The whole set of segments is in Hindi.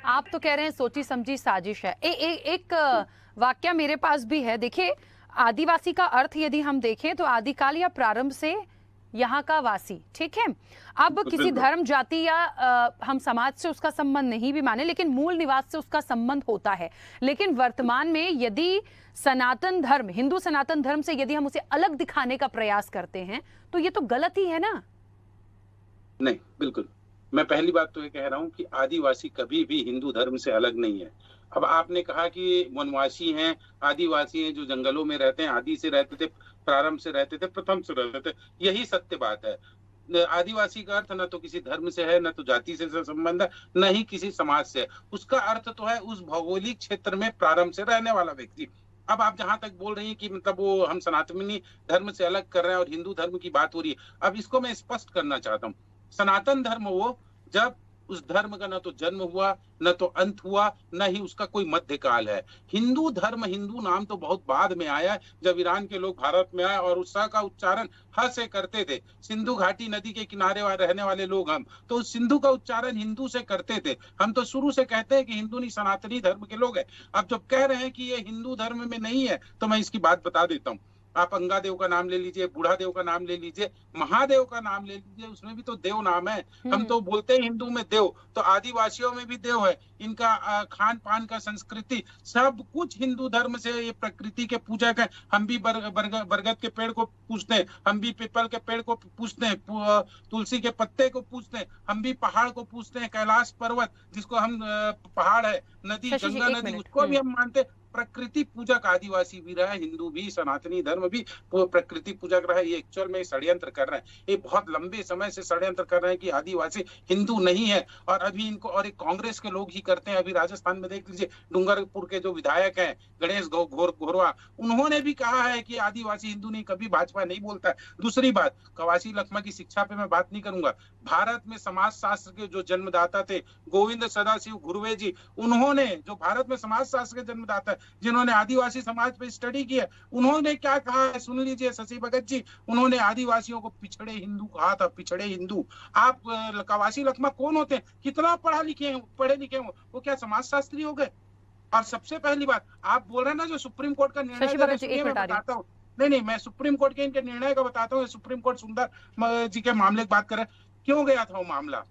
आप तो कह रहे हैं सोची समझी साजिश है। एक वाक्य मेरे पास भी है। देखिए, आदिवासी का अर्थ यदि हम देखें तो आदिकाल या प्रारंभ से यहाँ का वासी, ठीक है। अब किसी धर्म, जाति या हम समाज से उसका संबंध नहीं भी माने, लेकिन मूल निवास से उसका संबंध होता है। लेकिन वर्तमान में यदि सनातन धर्म, हिंदू सनातन धर्म से यदि हम उसे अलग दिखाने का प्रयास करते हैं तो ये तो गलत ही है ना। नहीं, बिल्कुल। मैं पहली बात तो ये कह रहा हूँ कि आदिवासी कभी भी हिंदू धर्म से अलग नहीं है। अब आपने कहा कि वनवासी हैं, आदिवासी हैं जो जंगलों में रहते हैं, आदि से रहते थे, प्रारंभ से रहते थे, प्रथम से रहते थे। यही सत्य बात है। आदिवासी का अर्थ न तो किसी धर्म से है, न तो जाति से संबंध है, न ही किसी समाज से है। उसका अर्थ तो है उस भौगोलिक क्षेत्र में प्रारंभ से रहने वाला व्यक्ति। अब आप जहां तक बोल रही हैं कि मतलब वो हम सनातनी धर्म से अलग कर रहे हैं और हिंदू धर्म की बात हो रही है, अब इसको मैं स्पष्ट करना चाहता हूँ। सनातन धर्म वो जब उस धर्म का न तो जन्म हुआ, न तो अंत हुआ, न ही उसका कोई मध्यकाल है। हिंदू धर्म, हिंदू नाम तो बहुत बाद में आया, जब ईरान के लोग भारत में आए और उस का उच्चारण ह से करते थे। सिंधु घाटी नदी के किनारे रहने वाले लोग हम तो सिंधु का उच्चारण हिंदू से करते थे। हम तो शुरू से कहते हैं कि हिंदू नहीं, सनातनी धर्म के लोग हैं। अब जब कह रहे हैं कि ये हिंदू धर्म में नहीं है, तो मैं इसकी बात बता देता हूँ। आप अंगादेव का नाम ले लीजिए, बूढ़ा देव का नाम ले लीजिए, महादेव का नाम ले लीजिए, उसमें भी तो देव नाम है। हम तो बोलते हैं हिंदू में देव, तो आदिवासियों में भी देव है। इनका खान पान का संस्कृति सब कुछ हिंदू धर्म से, ये प्रकृति के पूजक है। हम भी बरगद के पेड़ को पूजते हैं, हम भी पीपल के पेड़ को पूजते हैं, तुलसी के पत्ते को पूजते हैं, हम भी पहाड़ को पूजते हैं, कैलाश पर्वत जिसको हम पहाड़ है, नदी, गंगा नदी, उसको भी हम मानते हैं। प्रकृति पूजक आदिवासी भी रहा है, हिंदू भी, सनातनी धर्म भी प्रकृति पूजक रहा है। ये एक्चुअल में षड्यंत्र कर रहे हैं, ये बहुत लंबे समय से षड्यंत्र कर रहे हैं कि आदिवासी हिंदू नहीं है। और अभी इनको और एक कांग्रेस के लोग ही करते हैं। अभी राजस्थान में देख लीजिए, डूंगरपुर के जो विधायक हैं गणेश घोरवा, उन्होंने भी कहा है कि आदिवासी हिंदू नहीं। कभी भाजपा नहीं बोलता है। दूसरी बात, कवासी लखमा की शिक्षा पे मैं बात नहीं करूंगा। भारत में समाज शास्त्र के जो जन्मदाता थे गोविंद सदाशिव घुर्वे जी, उन्होंने, जो भारत में समाज शास्त्र के जन्मदाता है, जिन्होंने आदिवासी समाज पे स्टडी किया, उन्होंने क्या कहा है सुन लीजिए। शशि भगत जी, उन्होंने आदिवासियों को पिछड़े हिंदू कहा था, पिछड़े हिंदू। आप कवासी लखमा कौन होते हैं, कितना पढ़े लिखे हैं वो क्या समाज शास्त्री हो गए? और सबसे पहली बात, आप बोल रहे हैं ना जो सुप्रीम कोर्ट का निर्णय, मैं बताता हूँ। नहीं, मैं सुप्रीम कोर्ट के इनके निर्णय का बताता हूँ। सुप्रीम कोर्ट सुंदर जी के मामले की बात करें, क्यों गया था वो मामला?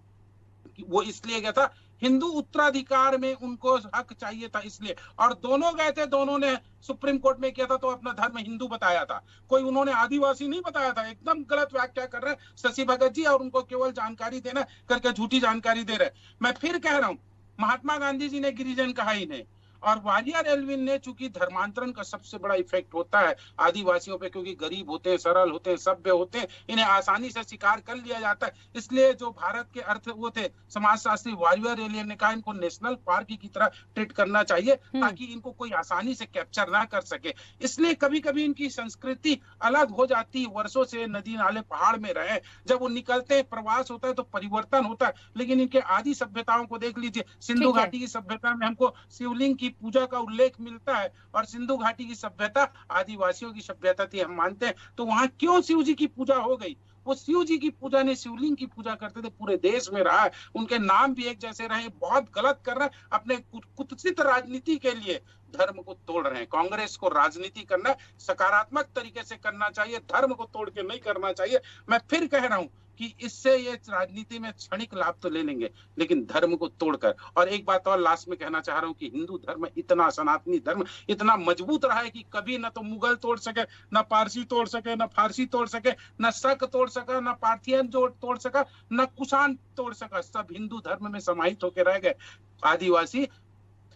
वो इसलिए गया था, हिंदू उत्तराधिकार में उनको हक चाहिए था इसलिए। और दोनों गए थे, दोनों ने सुप्रीम कोर्ट में किया था तो अपना धर्म हिंदू बताया था, कोई उन्होंने आदिवासी नहीं बताया था। एकदम गलत व्याख्या कर रहे हैं शशि भगत जी, और उनको केवल जानकारी देना करके झूठी जानकारी दे रहे। मैं फिर कह रहा हूँ, महात्मा गांधी जी ने गिरिजन कहा ही नहीं, और वालियर एल्विन ने, चूंकि धर्मांतरण का सबसे बड़ा इफेक्ट होता है आदिवासियों पे, क्योंकि गरीब होते हैं, सरल होते हैं, सभ्य होते हैं, इन्हें आसानी से स्वीकार कर लिया जाता है। इसलिए जो भारत के अर्थ वो थे समाजशास्त्री वालियर एल्विन ने कहा इनको नेशनल पार्क की तरह ट्रीट करना चाहिए, ताकि इनको कोई आसानी से कैप्चर ना कर सके। इसलिए कभी कभी इनकी संस्कृति अलग हो जाती है, वर्षों से नदी नाले पहाड़ में रहे, जब वो निकलते हैं, प्रवास होता है तो परिवर्तन होता है। लेकिन इनके आदि सभ्यताओं को देख लीजिए, सिंधु घाटी की सभ्यता में हमको शिवलिंग की पूजा का उल्लेख मिलता है, और सिंधु घाटी की सभ्यता आदिवासियों की सभ्यता थी, हम मानते हैं। तो वहां क्यों शिव जी की पूजा हो गई? वो शिव जी की पूजा ने, शिवलिंग की पूजा करते थे, पूरे देश में रहा है, उनके नाम भी एक जैसे रहे। बहुत गलत कर रहे हैं, अपने कुत्सित राजनीति के लिए धर्म को तोड़ रहे हैं। कांग्रेस को राजनीति करना सकारात्मक तरीके से करना चाहिए, धर्म को तोड़ के नहीं करना चाहिए। मैं फिर कह रहा हूं कि इससे ये राजनीति में क्षणिक लाभ तो ले लेंगे, लेकिन धर्म को तोड़कर। और एक बात और लास्ट में कहना चाह रहा हूं कि हिंदू धर्म इतना, सनातनी धर्म इतना मजबूत रहा है कि कभी न तो मुगल तोड़ सके, न पारसी तोड़ सके, न फारसी तोड़ सके, न शक तोड़ सका, न पार्थियन जो तोड़ सका, न कुषाण तोड़ सका। सब हिंदू धर्म में समाहित होकर रह गए। आदिवासी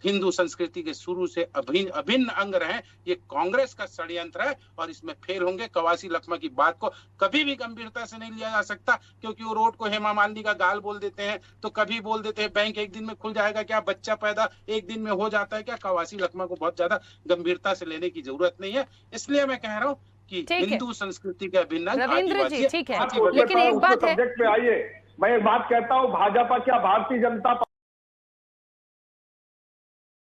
हिंदू संस्कृति के शुरू से अभिन्न अंग रहे। ये कांग्रेस का षड्यंत्र है और इसमें फेल होंगे। कवासी लखमा की बात को कभी भी गंभीरता से नहीं लिया जा सकता, क्योंकि वो रोड को हेमा मालिनी का गाल बोल देते हैं, तो कभी बोल देते हैं बैंक एक दिन में खुल जाएगा क्या, बच्चा पैदा एक दिन में हो जाता है क्या। कवासी लखमा को बहुत ज्यादा गंभीरता से लेने की जरूरत नहीं है। इसलिए मैं कह रहा हूँ कि हिंदू संस्कृति के अभिन्न आदिवासी। ठीक है, लेकिन एक बात है, मैं एक बात कहता हूँ, भाजपा क्या भारतीय जनता